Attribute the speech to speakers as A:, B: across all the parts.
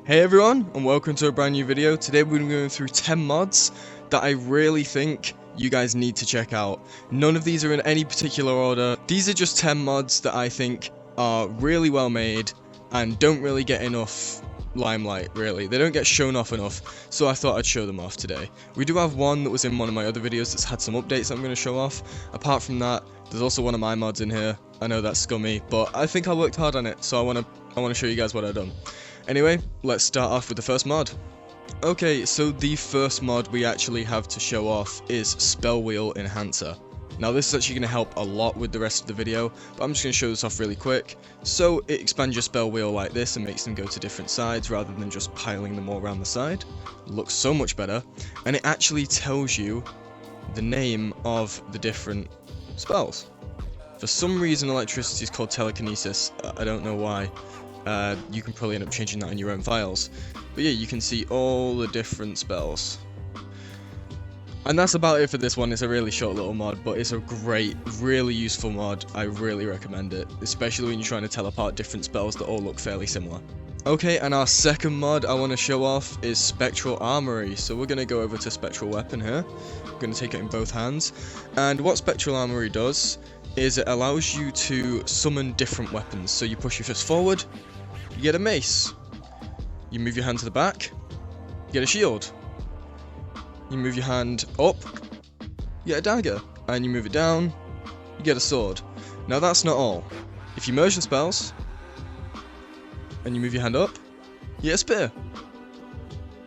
A: Hey everyone, and welcome to a brand new video. Today we're going to be going through 10 mods that I really think you guys need to check out. None of these are in any particular order. These are just 10 mods that I think are really well made and don't really get enough limelight, really. They don't get shown off enough, so I thought I'd show them off today. We do have one that was in one of my other videos that's had some updates that I'm going to show off. Apart from that, there's also one of my mods in here. I know that's scummy, but I think I worked hard on it, so I want to show you guys what I've done. Anyway, let's start off with the first mod. Okay, so the first mod we actually have to show off is Spell Wheel Enhancer. Now this is actually going to help a lot with the rest of the video, but I'm just going to show this off really quick. So it expands your spell wheel like this and makes them go to different sides rather than just piling them all around the side. Looks so much better, and it actually tells you the name of the different spells. For some reason electricity is called Telekinesis, I don't know why. You can probably end up changing that in your own files. But yeah, you can see all the different spells. And that's about it for this one. It's a really short little mod, but it's a great, really useful mod. I really recommend it, especially when you're trying to tell apart different spells that all look fairly similar. Okay, and our second mod I want to show off is Spectral Armory. So we're going to go over to Spectral Weapon here. I'm going to take it in both hands. And what Spectral Armory does is it allows you to summon different weapons. So you push your fist forward, you get a mace. You move your hand to the back, you get a shield. You move your hand up, you get a dagger. And you move it down, you get a sword. Now that's not all. If you merge the spells, and you move your hand up, you get a spear.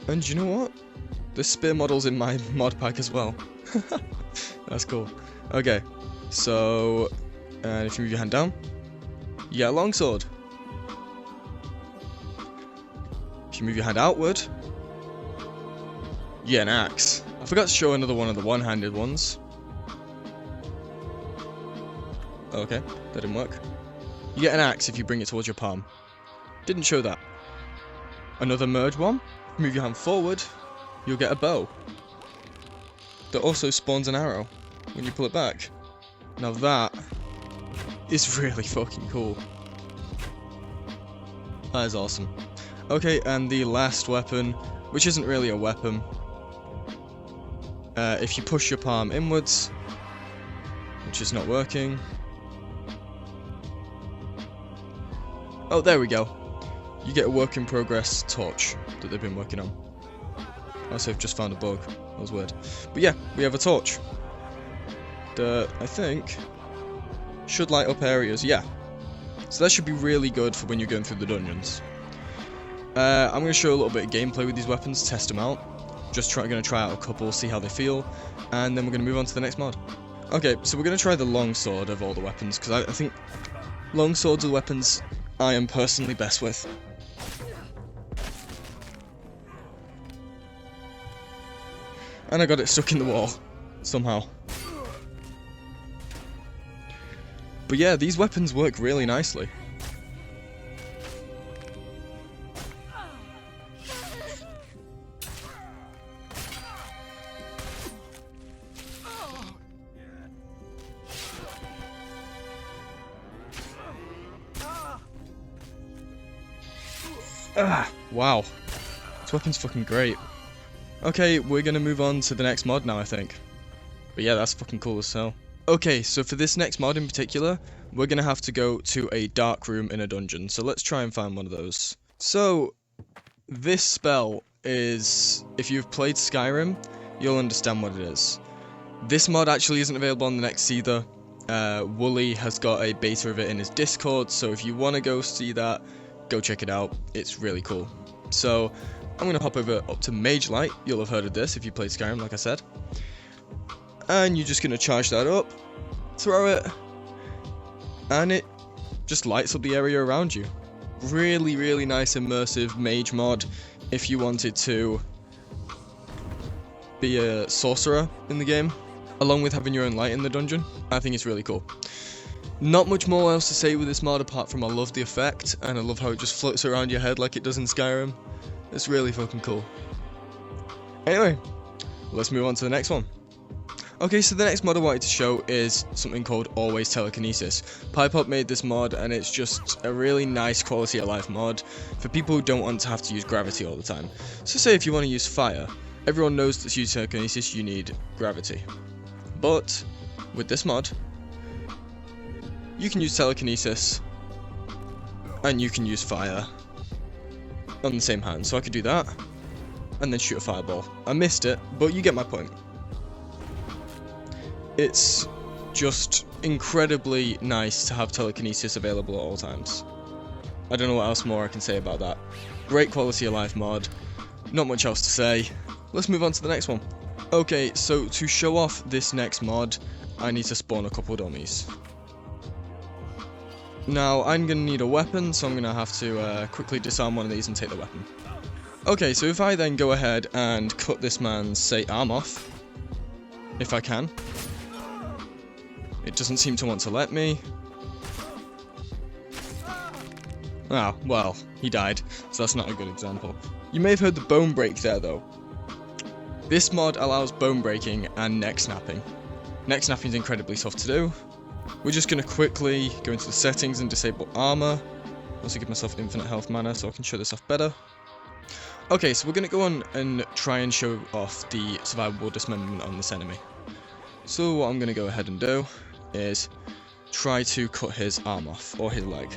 A: And you know what? The spear model's in my mod pack as well. That's cool. Okay, so if you move your hand down, you get a longsword. If you move your hand outward, you get an axe. I forgot to show another one of the one-handed ones. Okay, that didn't work. You get an axe if you bring it towards your palm. Didn't show that. Another merge one. Move your hand forward, you'll get a bow. That also spawns an arrow when you pull it back. Now that is really fucking cool. That is awesome. Okay, and the last weapon, which isn't really a weapon. If you push your palm inwards, which is not working. Oh, there we go. You get a work in progress torch that they've been working on. Also, I've just found a bug. That was weird. But yeah, we have a torch. That, I think, should light up areas. Yeah. So that should be really good for when you're going through the dungeons. I'm going to show a little bit of gameplay with these weapons, test them out. Just going to try out a couple, see how they feel, and then we're going to move on to the next mod. Okay, so we're going to try the longsword of all the weapons, because I think longswords are the weapons I am personally best with. And I got it stuck in the wall, somehow. But yeah, these weapons work really nicely. Wow. This weapon's fucking great. Okay, we're gonna move on to the next mod now, I think. But yeah, that's fucking cool as hell. Okay, so for this next mod in particular, we're gonna have to go to a dark room in a dungeon. So let's try and find one of those. So, this spell is, if you've played Skyrim, you'll understand what it is. This mod actually isn't available on the Next either. Wooly has got a beta of it in his Discord, so if you want to go see that, go check it out. It's really cool. So, I'm going to hop over up to Magelight. You'll have heard of this if you played Skyrim, like I said. And you're just going to charge that up, throw it, and it just lights up the area around you. Really, really nice immersive mage mod if you wanted to be a sorcerer in the game, along with having your own light in the dungeon. I think it's really cool. Not much more else to say with this mod apart from I love the effect, and I love how it just floats around your head like it does in Skyrim. It's really fucking cool. Anyway, let's move on to the next one. Okay, so the next mod I wanted to show is something called Always Telekinesis. Pipop made this mod, and it's just a really nice quality of life mod for people who don't want to have to use gravity all the time. So say if you want to use fire, everyone knows that to use telekinesis you need gravity. But with this mod, you can use telekinesis and you can use fire on the same hand. So I could do that and then shoot a fireball. I missed it, but you get my point. It's just incredibly nice to have telekinesis available at all times. I don't know what else more I can say about that. Great quality of life mod. Not much else to say. Let's move on to the next one. Okay, so to show off this next mod, I need to spawn a couple dummies. Now, I'm going to need a weapon, so I'm going to have to quickly disarm one of these and take the weapon. Okay, so if I then go ahead and cut this man's, say, arm off, if I can. It doesn't seem to want to let me. Ah, well, he died, so that's not a good example. You may have heard the bone break there, though. This mod allows bone breaking and neck snapping. Neck snapping is incredibly tough to do. We're just going to quickly go into the settings and disable armor. Also give myself infinite health mana so I can show this off better. Okay, so we're going to go on and try and show off the survivable dismemberment on this enemy. So what I'm going to go ahead and do is try to cut his arm off, or his leg.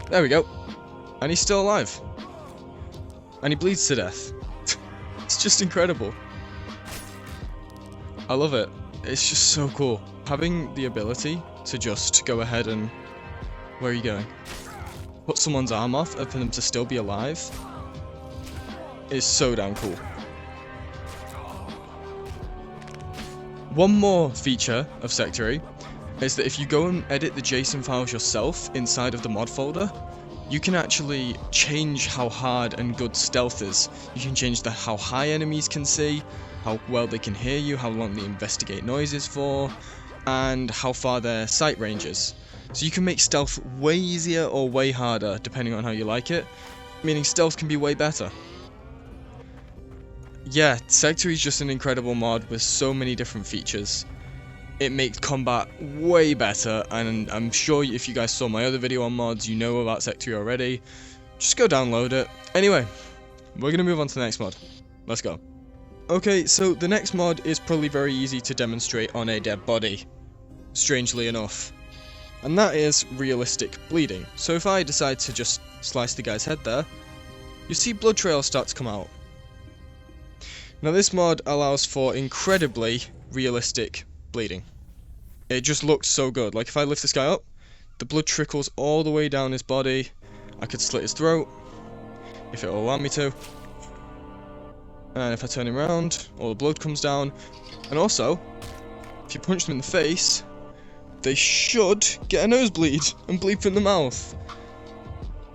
A: There we go. And he's still alive. And he bleeds to death. It's just incredible. I love it. It's just so cool. Having the ability to just go ahead and... Where are you going? Put someone's arm off and for them to still be alive is so damn cool. One more feature of Sectory is that if you go and edit the JSON files yourself inside of the mod folder, you can actually change how hard and good stealth is. You can change how high enemies can see, how well they can hear you, how long they investigate noises for, and how far their sight range is. So you can make stealth way easier or way harder, depending on how you like it, meaning stealth can be way better. Yeah, Sectory is just an incredible mod with so many different features. It makes combat way better, and I'm sure if you guys saw my other video on mods, you know about Sectory already. Just go download it. Anyway, we're going to move on to the next mod. Let's go. Okay, so the next mod is probably very easy to demonstrate on a dead body, strangely enough. And that is realistic bleeding. So if I decide to just slice the guy's head there, you see blood trails start to come out. Now this mod allows for incredibly realistic bleeding. It just looks so good. Like if I lift this guy up, the blood trickles all the way down his body. I could slit his throat, if it will allow me to. And if I turn him around, all the blood comes down. And also, if you punch them in the face, they should get a nosebleed and bleed from the mouth.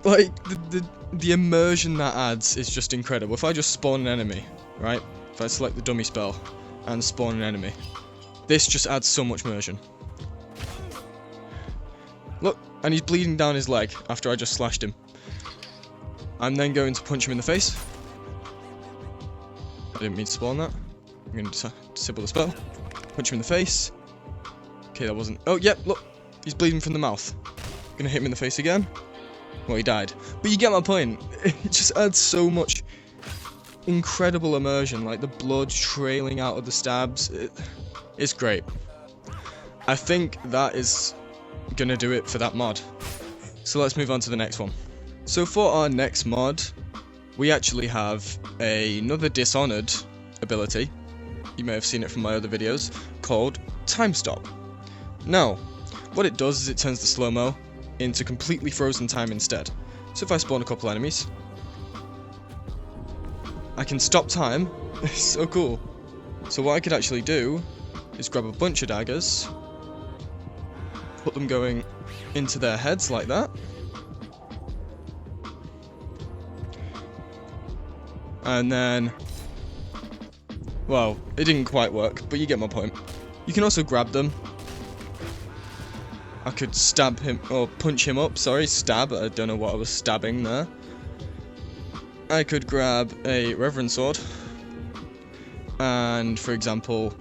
A: Like, the immersion that adds is just incredible. If I just spawn an enemy, right? If I select the dummy spell and spawn an enemy, this just adds so much immersion. Look, and he's bleeding down his leg after I just slashed him. I'm then going to punch him in the face. I didn't mean to spawn that. I'm going to disable the spell. Punch him in the face. Okay, that wasn't... Oh, yep, look. He's bleeding from the mouth. Gonna hit him in the face again. Well, he died. But you get my point. It just adds so much incredible immersion. Like, the blood trailing out of the stabs. It's great. I think that is gonna do it for that mod. So let's move on to the next one. So for our next mod, we actually have another Dishonored ability. You may have seen it from my other videos, called Time Stop. Now, what it does is it turns the slow-mo into completely frozen time instead. So if I spawn a couple enemies, I can stop time. It's so cool. So what I could actually do is grab a bunch of daggers, put them going into their heads like that, and then, well, it didn't quite work, but you get my point. You can also grab them. I could stab him, or punch him up, sorry, stab, I don't know what I was stabbing there. I could grab a Reverend Sword and, for example,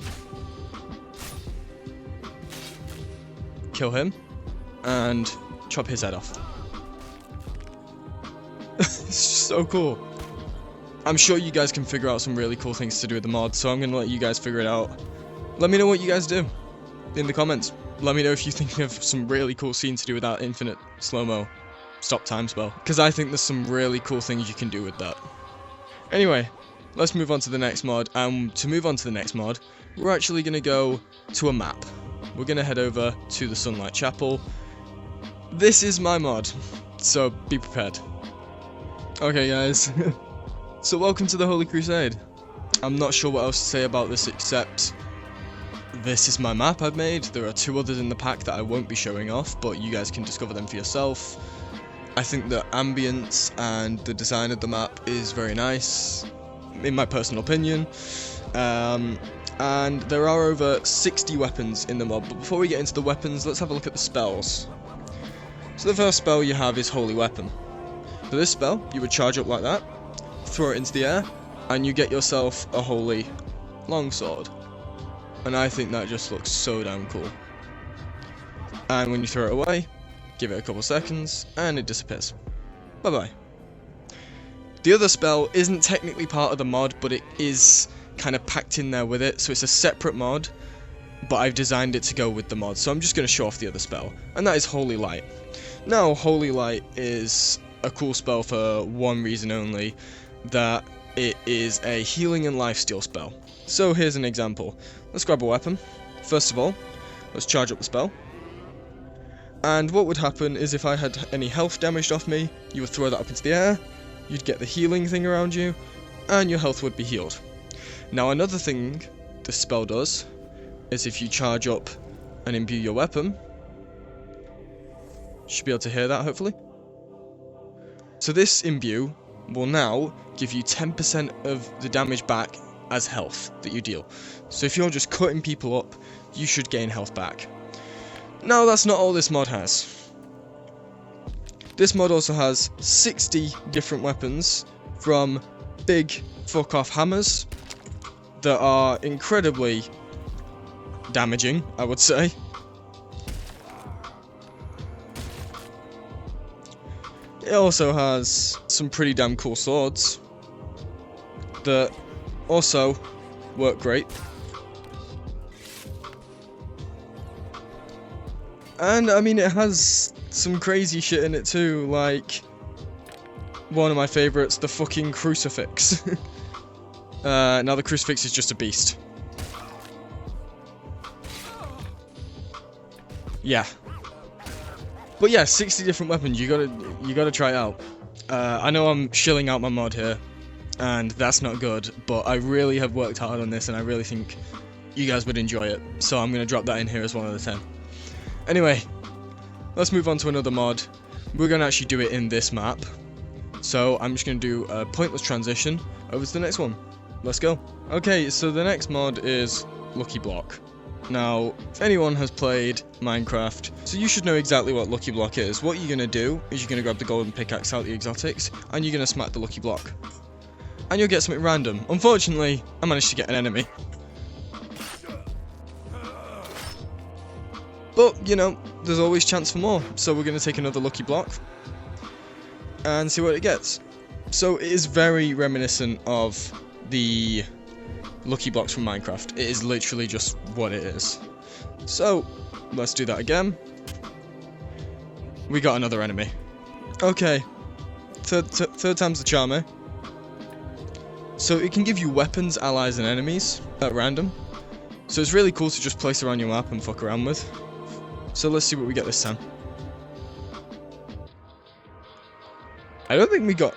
A: kill him and chop his head off. It's just so cool. I'm sure you guys can figure out some really cool things to do with the mod, so I'm going to let you guys figure it out. Let me know what you guys do in the comments. Let me know if you think of some really cool scenes to do with that infinite slow-mo stop time spell, because I think there's some really cool things you can do with that. Anyway, let's move on to the next mod, and to move on to the next mod, we're actually going to go to a map. We're going to head over to the Sunlight Chapel. This is my mod, so be prepared. Okay guys, so welcome to the Holy Crusade. I'm not sure what else to say about this except this is my map I've made. There are 2 others in the pack that I won't be showing off, but you guys can discover them for yourself. I think the ambience and the design of the map is very nice, in my personal opinion. And there are over 60 weapons in the mod, but before we get into the weapons, let's have a look at the spells. So the first spell you have is Holy Weapon. For this spell, you would charge up like that, throw it into the air, and you get yourself a Holy Longsword. And I think that just looks so damn cool. And when you throw it away, give it a couple seconds, and it disappears. Bye bye. The other spell isn't technically part of the mod, but it is kind of packed in there with it, so it's a separate mod, but I've designed it to go with the mod, so I'm just going to show off the other spell, and that is Holy Light. Now, Holy Light is a cool spell for one reason only, that it is a healing and lifesteal spell. So here's an example. Let's grab a weapon. First of all, let's charge up the spell. And what would happen is if I had any health damaged off me, you would throw that up into the air, you'd get the healing thing around you, and your health would be healed. Now another thing this spell does is if you charge up and imbue your weapon, you should be able to hear that hopefully. So this imbue will now give you 10% of the damage back as health that you deal. So if you're just cutting people up, you should gain health back. Now that's not all this mod has. This mod also has 60 different weapons, from big fuck off hammers that are incredibly damaging, I would say. It also has some pretty damn cool swords that also work great. And I mean, it has some crazy shit in it too, like one of my favourites, the fucking crucifix. Now the crucifix is just a beast. Yeah. But yeah, 60 different weapons, you gotta try it out. I know I'm shilling out my mod here, and that's not good, but I really have worked hard on this, and I really think you guys would enjoy it, so I'm gonna drop that in here as one of the 10. Anyway, let's move on to another mod. We're gonna actually do it in this map, so I'm just gonna do a pointless transition over to the next one. Let's go. Okay, so the next mod is Lucky Block. Now, if anyone has played Minecraft, so you should know exactly what Lucky Block is. What you're going to do is you're going to grab the golden pickaxe out the exotics, and you're going to smack the Lucky Block. And you'll get something random. Unfortunately, I managed to get an enemy. But, you know, there's always chance for more, so we're going to take another Lucky Block and see what it gets. So it is very reminiscent of the Lucky Blocks from Minecraft. It is literally just what it is. So, let's do that again. We got another enemy. Okay. Third time's the charm, eh? So it can give you weapons, allies, and enemies at random. So it's really cool to just place around your map and fuck around with. So let's see what we get this time. I don't think we got...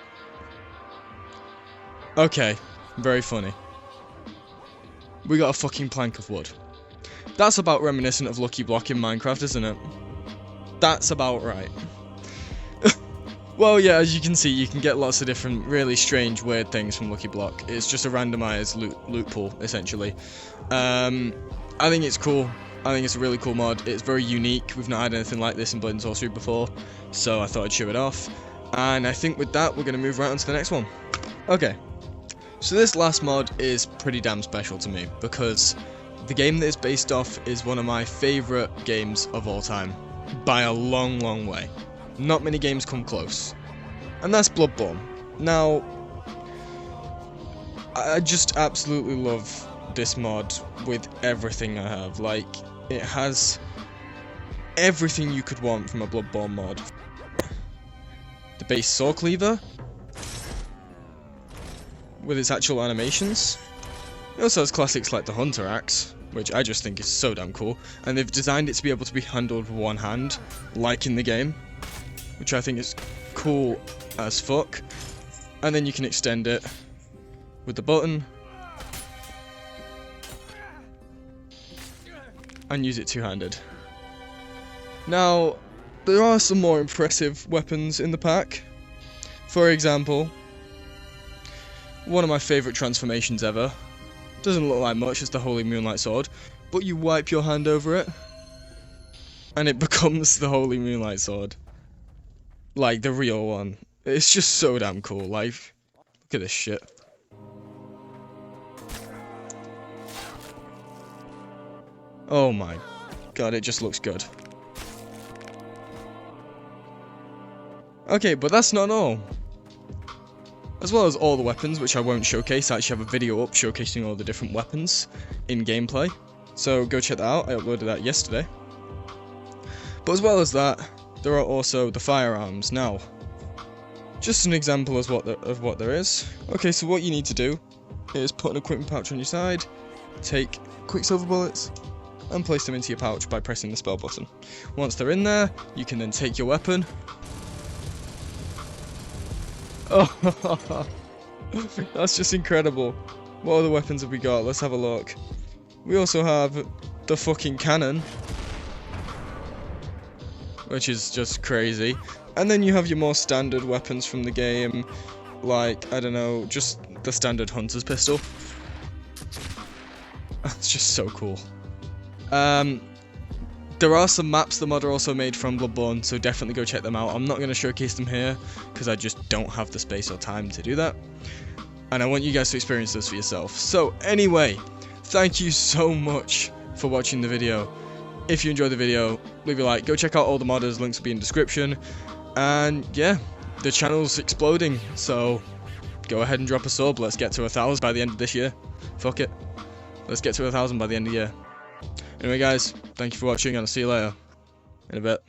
A: Okay, very funny. We got a fucking plank of wood. That's about reminiscent of Lucky Block in Minecraft, isn't it? That's about right. Well, yeah, as you can see, you can get lots of different really strange, weird things from Lucky Block. It's just a randomized loot pool, essentially. I think it's cool. I think it's a really cool mod. It's very unique. We've not had anything like this in Blade and Sorcery before, so I thought I'd show it off. And I think with that, we're going to move right on to the next one. Okay, so this last mod is pretty damn special to me, because the game that it's based off is one of my favourite games of all time, by a long, long way. Not many games come close, and that's Bloodborne. Now, I just absolutely love this mod with everything I have. Like, it has everything you could want from a Bloodborne mod. The base saw cleaver, with its actual animations. It also has classics like the Hunter Axe, which I just think is so damn cool, and they've designed it to be able to be handled with one hand, like in the game, which I think is cool as fuck. And then you can extend it with the button and use it two-handed. Now, there are some more impressive weapons in the pack. For example, one of my favourite transformations ever. Doesn't look like much, it's the Holy Moonlight Sword, but you wipe your hand over it, and it becomes the Holy Moonlight Sword. Like, the real one. It's just so damn cool, like, look at this shit. Oh my god, it just looks good. Okay, but that's not all. As well as all the weapons, which I won't showcase, I actually have a video up showcasing all the different weapons in gameplay. So go check that out, I uploaded that yesterday. But as well as that, there are also the firearms. Now, just an example of what there is. Okay, so what you need to do is put an equipment pouch on your side, take Quicksilver bullets, and place them into your pouch by pressing the spell button. Once they're in there, you can then take your weapon. Oh, that's just incredible. What other weapons have we got? Let's have a look. We also have the fucking cannon, which is just crazy. And then you have your more standard weapons from the game, like, I don't know, just the standard hunter's pistol. That's just so cool. There are some maps the mod are also made from Bloodborne, so definitely go check them out. I'm not going to showcase them here, because I just don't have the space or time to do that. And I want you guys to experience this for yourself. So anyway, thank you so much for watching the video. If you enjoyed the video, leave a like, go check out all the modders, links will be in the description. And yeah, the channel's exploding, so go ahead and drop a sub. Let's get to 1,000 by the end of this year. Fuck it. Let's get to 1,000 by the end of the year. Anyway guys, thank you for watching and I'll see you later in a bit.